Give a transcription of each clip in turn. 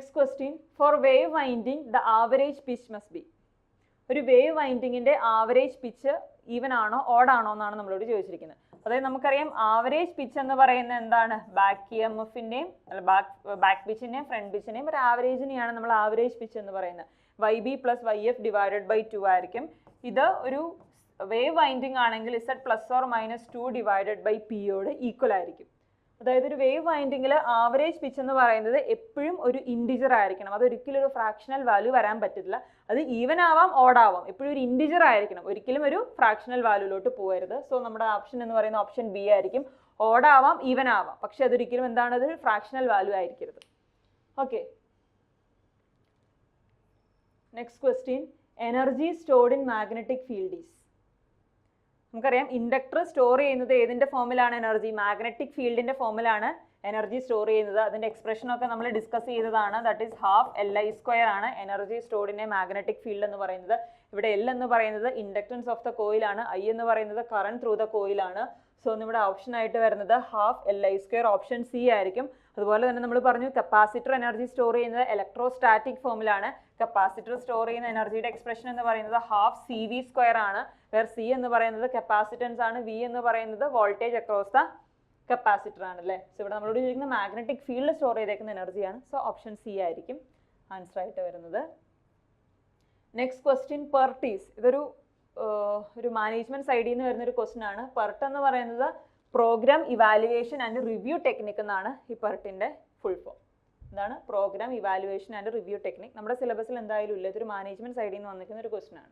Next question, for wave winding the average pitch must be. ഒരു wave വൈൻഡിങ്ങിന്റെ average pitch even ആണോ odd ആണോ എന്നാണ് നമ്മളോട് ചോദിച്ചിരിക്കുന്നത്. അതായത് നമുക്കറിയാം ആവറേജ് പിച്ച് എന്ന് പറയുന്നത് എന്താണ്, ബാക്ക് ഇ എം എഫിന്റെയും ബാക്ക് പിച്ചിന്റെയും ഫ്രണ്ട് പിച്ചിന്റെയും ഒരു ആവറേജിനെയാണ് നമ്മൾ ആവറേജ് പിച്ച് എന്ന് പറയുന്നത്. Y B plus Y F divided by 2 ആയിരിക്കും. ഇത് ഒരു വേവ് വൈൻഡിങ് ആണെങ്കിൽ Z plus or minus 2 divided by P യോട് ഈക്വൽ ആയിരിക്കും. അതായത് ഒരു വേവ് വൈൻഡിങ്ങിൽ ആവറേജ് പിച്ച് എന്ന് പറയുന്നത് എപ്പോഴും ഒരു ഇൻഡിജർ ആയിരിക്കണം. അതൊരിക്കലും ഒരു ഫ്രാക്ഷണൽ വാല്യൂ വരാൻ പറ്റില്ല. അത് ഈവൻ ആവാം ഓഡ് ആവാം, എപ്പോഴും ഒരു ഇൻഡിജർ ആയിരിക്കണം, ഒരിക്കലും ഒരു ഫ്രാക്ഷണൽ വാല്യൂലോട്ട് പോകരുത്. സോ നമ്മുടെ ഓപ്ഷൻ എന്ന് പറയുന്ന ഓപ്ഷൻ ബി ആയിരിക്കും. ഓഡ് ആവാം ഈവൻ ആവാം, പക്ഷെ അതൊരിക്കലും എന്താണ്, അതൊരു ഫ്രാക്ഷണൽ വാല്യൂ ആയിരിക്കരുത്. Okay, next question, energy stored in magnetic field is. നമുക്കറിയാം ഇൻഡക്ടർ സ്റ്റോർ ചെയ്യുന്നത് ഏതിന്റെ ഫോമിലാണ്, എനർജി മാഗ്നറ്റിക് ഫീൽഡിന്റെ ഫോമിലാണ് എനർജി സ്റ്റോർ ചെയ്യുന്നത്. അതിന്റെ എക്സ്പ്രഷനൊക്കെ നമ്മൾ ഡിസ്കസ് ചെയ്തതാണ്. ദാറ്റ് ഈസ് ഹാഫ് Li² ആണ് energy stored in A magnetic field എന്ന് പറയുന്നത്. ഇവിടെ L എന്ന് പറയുന്നത് ഇൻഡക്റ്റൻസ് ഓഫ് ദ കോയിൽ ആണ്, I എന്ന് പറയുന്നത് കറന്റ് ത്രൂ ദ കോയിൽ ആണ്. സോ നമ്മുടെ ഓപ്ഷൻ ആയിട്ട് വരുന്നത് ഹാഫ് Li², ഓപ്ഷൻ സി ആയിരിക്കും. അതുപോലെ തന്നെ നമ്മൾ പറഞ്ഞു കപ്പാസിറ്റർ എനർജി സ്റ്റോർ ചെയ്യുന്നത് ഇലക്ട്രോസ്റ്റാറ്റിക് ഫോമിലാണ്. കപ്പാസിറ്റർ സ്റ്റോർ ചെയ്യുന്ന എനർജിയുടെ എക്സ്പ്രഷൻ എന്ന് പറയുന്നത് ഹാഫ് CV² ആണ്. വേർ സി എന്ന് പറയുന്നത് കപ്പാസിറ്റൻസ് ആണ്, വി എന്ന് പറയുന്നത് വോൾട്ടേജ് അക്രോസ് ദ കപ്പാസിറ്റർ ആണ് അല്ലേ. സോ ഇവിടെ നമ്മളോട് ചോദിക്കുന്ന മാഗ്നറ്റിക് ഫീൽഡ് സ്റ്റോർ ചെയ്തേക്കുന്ന എനർജിയാണ്. സോ ഓപ്ഷൻ സി ആയിരിക്കും ആൻസർ ആയിട്ട് വരുന്നത്. Next question, PERT is. ഇതൊരു മാനേജ്മെന്റ് സൈഡിൽ നിന്ന് വരുന്ന ഒരു ക്വസ്റ്റ്യൻ ആണ്. പെർട്ട് എന്ന് പറയുന്നത് programme evaluation and review technique എന്നാണ് ഈ പെർട്ടിന്റെ ഫുൾ ഫോം. എന്താണ് programme evaluation and review technique? നമ്മുടെ സിലബസിൽ എന്തായാലും ഇല്ല, ഇതൊരു മാനേജ്മെന്റ് സൈഡിൽ നിന്ന് വന്നിരിക്കുന്ന ഒരു ക്വസ്റ്റ്യൻ ആണ്.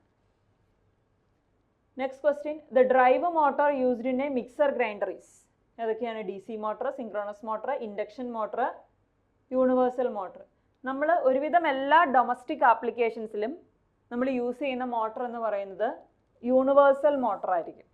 Next question, the drive motor used in A mixer grinder is. ഏതൊക്കെയാണ്? DC motor, synchronous motor, induction motor, universal motor. നമ്മൾ ഒരുവിധം എല്ലാ ഡൊമസ്റ്റിക് ആപ്ലിക്കേഷൻസിലും നമ്മൾ യൂസ് ചെയ്യുന്ന മോട്ടോർ എന്ന് പറയുന്നത് യൂണിവേഴ്സൽ മോട്ടോർ ആയിരിക്കും.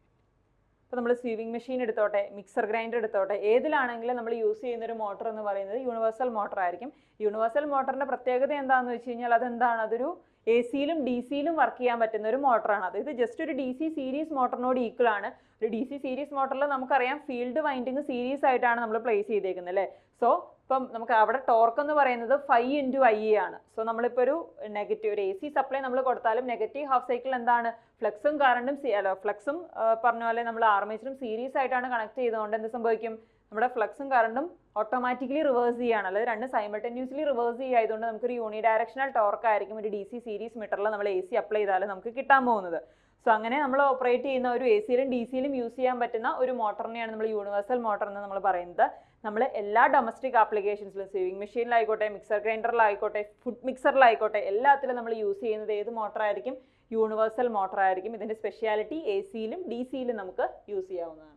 ഇപ്പോൾ നമ്മൾ സ്വീവിങ് മെഷീൻ എടുത്തോട്ടെ, മിക്സർ ഗ്രൈൻഡർ എടുത്തോട്ടെ, ഏതിലാണെങ്കിലും നമ്മൾ യൂസ് ചെയ്യുന്ന ഒരു മോട്ടോർ എന്ന് പറയുന്നത് യൂണിവേഴ്സൽ മോട്ടോർ ആയിരിക്കും. യൂണിവേഴ്സൽ മോട്ടറിന്റെ പ്രത്യേകത എന്താണെന്ന് വെച്ച് കഴിഞ്ഞാൽ അതെന്താണ്, അതൊരു AC-യിലും DC-യിലും വർക്ക് ചെയ്യാൻ പറ്റുന്ന ഒരു മോട്ടറാണ്. അതായത് ജസ്റ്റ് ഒരു DC സീരീസ് മോട്ടറിനോട് ഈക്വൽ ആണ്. ഒരു DC സീരീസ് മോട്ടറിൽ നമുക്കറിയാം ഫീൽഡ് വൈൻഡിങ് സീരീസ് ആയിട്ടാണ് നമ്മൾ പ്ലേസ് ചെയ്തേക്കുന്നത് അല്ലേ. സോ ഇപ്പം നമുക്ക് അവിടെ ടോർക്ക് എന്ന് പറയുന്നത് 5 × Ia ആണ്. സോ നമ്മളിപ്പോൾ ഒരു നെഗറ്റീവ് ഒരു AC സപ്ലൈ നമ്മൾ കൊടുത്താലും നെഗറ്റീവ് ഹാഫ് സൈക്കിൾ എന്താണ്, ഫ്ലക്സും കറണ്ടും ഫ്ലക്സും പറഞ്ഞ പോലെ നമ്മൾ ആർമേച്ചറും സീരീസ് ആയിട്ടാണ് കണക്ട് ചെയ്തുകൊണ്ട് എന്ത് സംഭവിക്കും, നമ്മുടെ ഫ്ലക്സും കറണ്ടും ഓട്ടോമാറ്റിക്കലി റിവേഴ്സ് ചെയ്യുകയാണ്. അതായത് രണ്ട് സൈമൾട്ടേനിയസ്ലി റിവേഴ്സ് ചെയ്യുന്നതുകൊണ്ട് നമുക്കൊരു യൂണി ഡയറക്ഷണൽ ടോർക്ക് ആയിരിക്കും ഒരു DC സീരീസ് മീറ്ററിൽ നമ്മൾ AC അപ്ലൈ ചെയ്താൽ നമുക്ക് കിട്ടാൻ പോകുന്നത്. സോ അങ്ങനെ നമ്മൾ ഓപ്പറേറ്റ് ചെയ്യുന്ന ഒരു AC-യിലും DC-യിലും യൂസ് ചെയ്യാൻ പറ്റുന്ന ഒരു മോട്ടറിനെയാണ് നമ്മൾ യൂണിവേഴ്സൽ മോട്ടർ എന്ന് നമ്മൾ പറയുന്നത്. നമ്മൾ എല്ലാ ഡൊമസ്റ്റിക് ആപ്ലിക്കേഷൻസിലും സീവിങ് മെഷീനിലായിക്കോട്ടെ, മിക്സർ ഗ്രൈൻഡറിലായിക്കോട്ടെ, ഫുഡ് മിക്സറിലായിക്കോട്ടെ, എല്ലാത്തിലും നമ്മൾ യൂസ് ചെയ്യുന്നത് ഏത് മോട്ടർ ആയിരിക്കും? യൂണിവേഴ്സൽ മോട്ടർ ആയിരിക്കും. ഇതിന്റെ സ്പെഷ്യാലിറ്റി AC-യിലും DC-യിലും നമുക്ക് യൂസ് ചെയ്യാവുന്നതാണ്.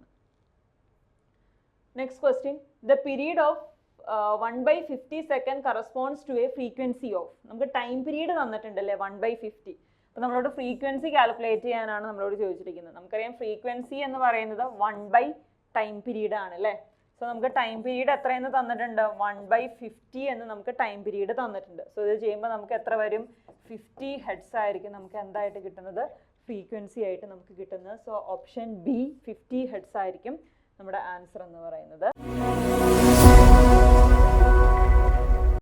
Next question, the period of 1/50 second corresponds to a frequency of. നമുക്ക് ടൈം പീരീഡ് തന്നിട്ടുണ്ടല്ലേ 1/50. അപ്പോൾ നമ്മളോട് ഫ്രീക്വൻസി കാൽക്കുലേറ്റ് ചെയ്യാനാണ് നമ്മളോട് ചോദിച്ചിരിക്കുന്നത്. നമുക്കറിയാം ഫ്രീക്വൻസി എന്ന് പറയുന്നത് 1 ടൈം പീരീഡ് ആണ് അല്ലേ. സോ നമുക്ക് ടൈം പീരീഡ് എത്രയെന്ന് തന്നിട്ടുണ്ട്, 1/50 എന്ന് നമുക്ക് ടൈം പീരീഡ് തന്നിട്ടുണ്ട്. സോ ഇത് ചെയ്യുമ്പോൾ നമുക്ക് എത്ര വരും, 50 ഹെഡ്സ് ആയിരിക്കും നമുക്ക് എന്തായിട്ട് കിട്ടുന്നത്, ഫ്രീക്വൻസി ആയിട്ട് നമുക്ക് കിട്ടുന്നത്. സോ ഓപ്ഷൻ ബി 50 ഹെഡ്സ് ആയിരിക്കും നമ്മുടെ ആൻസർ എന്ന് പറയുന്നത്.